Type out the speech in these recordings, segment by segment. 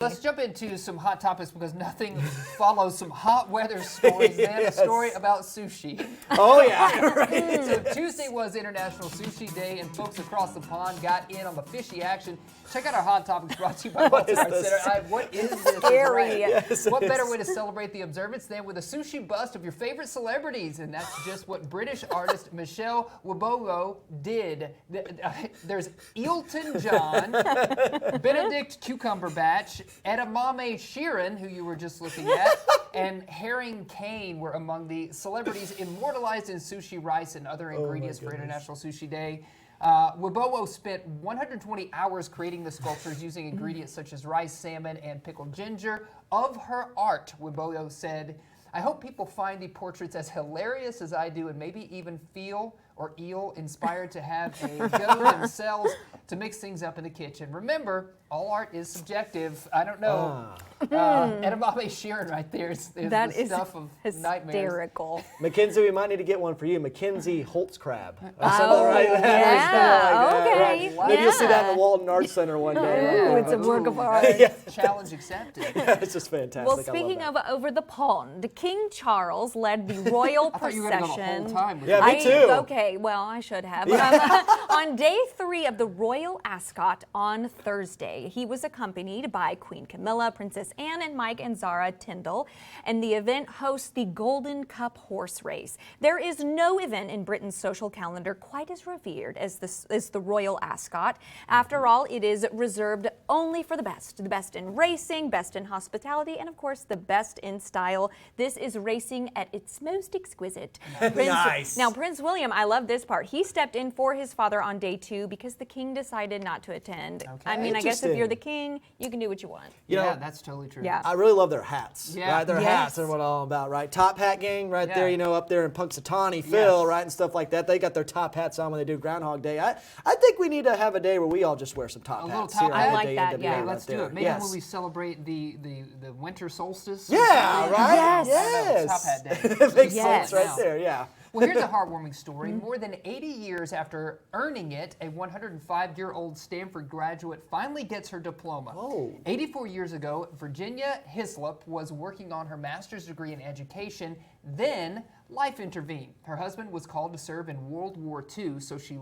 Let's jump into some hot topics because nothing follows some hot weather stories than a story about sushi. Oh, yeah. Right. So Tuesday was International Sushi Day, and folks across the pond got in on the fishy action. Check out our hot topics brought to you by Walter Art Center. What is this? Scary. Yes, what better way to celebrate the observance than with a sushi bust of your favorite celebrities? And that's just what British artist Michelle Wabogo did. There's Elton John, Benedict Cucumberbatch, Edamame Sheeran, who you were just looking at, and Herring Kane were among the celebrities immortalized in sushi rice and other ingredients for International Sushi Day. Wabowo spent 120 hours creating the sculptures using ingredients such as rice, salmon, and pickled ginger. Of her art, Wabowo said, "I hope people find the portraits as hilarious as I do and maybe even feel or eel inspired to have a go themselves to mix things up in the kitchen. Remember, all art is subjective." I don't know. Edamame Sheeran right there is That the is stuff of nightmares. hysterical. Mackenzie, we might need to get one for you. Mackenzie Holtz crab. Oh, yeah. Okay. Wow. Maybe you'll see that in the Walton Arts Center one day. Ooh, it's a work of art. Challenge accepted. It's just fantastic. Well, I speaking love of over the pond, King Charles led the royal I thought you were going to go the procession. whole time with Yeah, it. me too. Okay, well, I should have. On day 3 of the royal ascot on Thursday, he was accompanied by Queen Camilla, Princess Anne, and Mike and Zara Tyndall, and the event hosts the Golden Cup horse race. There is no event in Britain's social calendar quite as revered as the royal ascot. After all, it is reserved only for the best in racing, best in hospitality, and of course, the best in style. This is racing at its most exquisite. Nice. Now, Prince William, I love this part. He stepped in for his father on day 2 because the king decided not to attend. I mean, I guess if you're the king, you can do what you want. You know, Yeah, that's totally true. Yeah. I really love their hats. Yeah. Right? Their Yes. hats are what all about, right? Top Hat Gang right there, Yeah. you know, up there in Punxsutawney Phil, Yes. right? And stuff like that. They got their top hats on when they do Groundhog Day. I think we need to have a day where we all just wear some top A hats. little top here hat. on I like the that, DNWA yeah. Hey, right let's do there. it. Maybe Yes. when we celebrate the winter solstice. Yeah, right? Yes. Yes. Top Hat Day. It makes Yes. sense right there, yeah. Well, here's a heartwarming story. More than 80 years after earning it, a 105-year-old Stanford graduate finally gets her diploma. Oh. 84 years ago, Virginia Hislop was working on her master's degree in education. Then life intervened. Her husband was called to serve in World War II, so she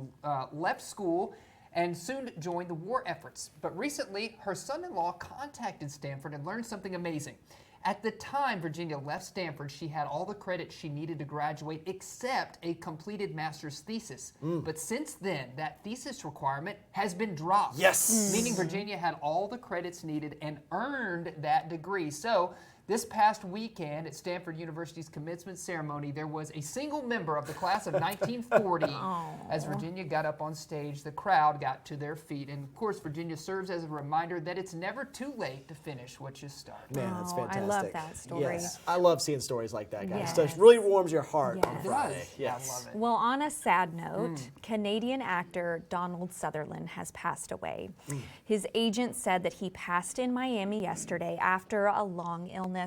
left school and soon joined the war efforts. But recently, her son-in-law contacted Stanford and learned something amazing. At the time Virginia left Stanford, she had all the credit she needed to graduate except a completed master's thesis. But since then, that thesis requirement has been dropped. Yes. Meaning Virginia had all the credits needed and earned that degree. So this past weekend at Stanford University's commencement ceremony, there was a single member of the class of 1940. As Virginia got up on stage, the crowd got to their feet. And of course, Virginia serves as a reminder that it's never too late to finish what you start. Man, that's Oh, fantastic. I love that story. Yes. I love seeing stories like that, guys. Yes. So it really warms your heart on Yes. Friday. Does. Yes. I love it. Well, on a sad note, Canadian actor Donald Sutherland has passed away. His agent said that he passed in Miami yesterday after a long illness.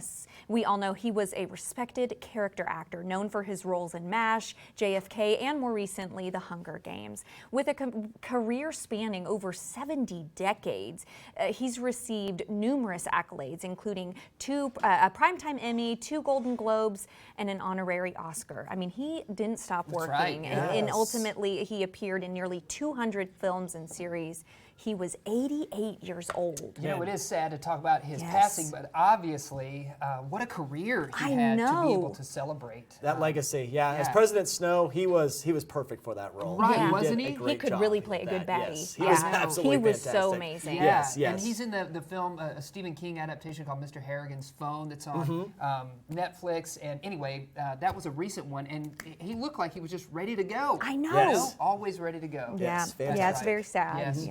We all know he was a respected character actor known for his roles in MASH, JFK, and more recently, The Hunger Games. With a career spanning over 70 decades, he's received numerous accolades, including a Primetime Emmy, 2 Golden Globes, and an honorary Oscar. I mean, he didn't stop working, right, and yes. ultimately he appeared in nearly 200 films and series. He was 88 years old. You know, it is sad to talk about his Yes. passing, but obviously, what a career he I had to be know. able to celebrate. That legacy, yeah. As yeah. President Snow, he was perfect for that role. Right, He wasn't did a he? He great could job really with play a good that. baddie. Yes, he Yeah. was He absolutely was so fantastic. amazing. Yeah, Yes, and yes. he's in the film, a Stephen King adaptation called Mr. Harrigan's Phone that's on Netflix. And anyway, that was a recent one, and he looked like he was just ready to go. I know. You know, always ready to go. Yeah, Yes, yeah, it's fantastic. very sad. Yes.